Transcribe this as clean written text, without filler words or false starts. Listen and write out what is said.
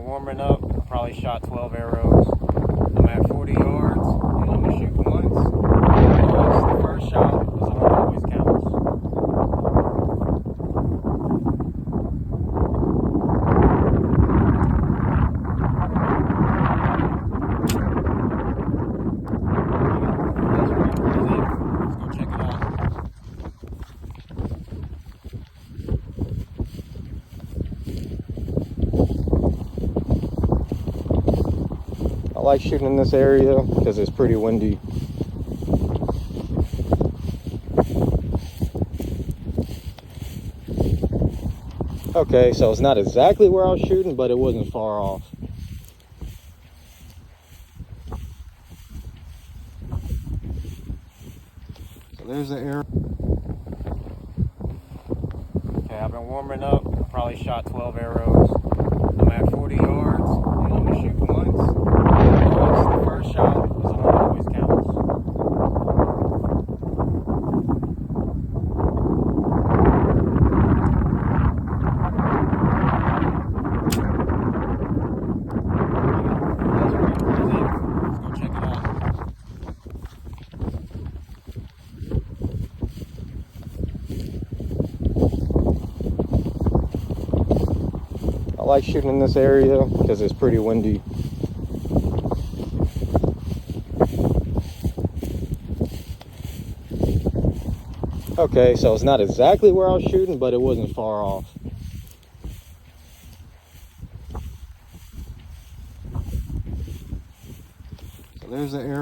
been warming up. I probably shot 12 arrows. I'm at 40 yards, and I'm gonna shoot once. The first shot is always counts. Let's go check it out. I like shooting in this area because it's pretty windy. Okay, so it's not exactly where I was shooting, but it wasn't far off. So there's the arrow. Okay, I've been warming up. I probably shot 12 arrows. I'm at 40 yards, and I'm gonna shoot once. The first shot is always counts. Let's go check it out. I like shooting in this area because it's pretty windy. Okay, so it's not exactly where I was shooting, but it wasn't far off. So there's the arrow.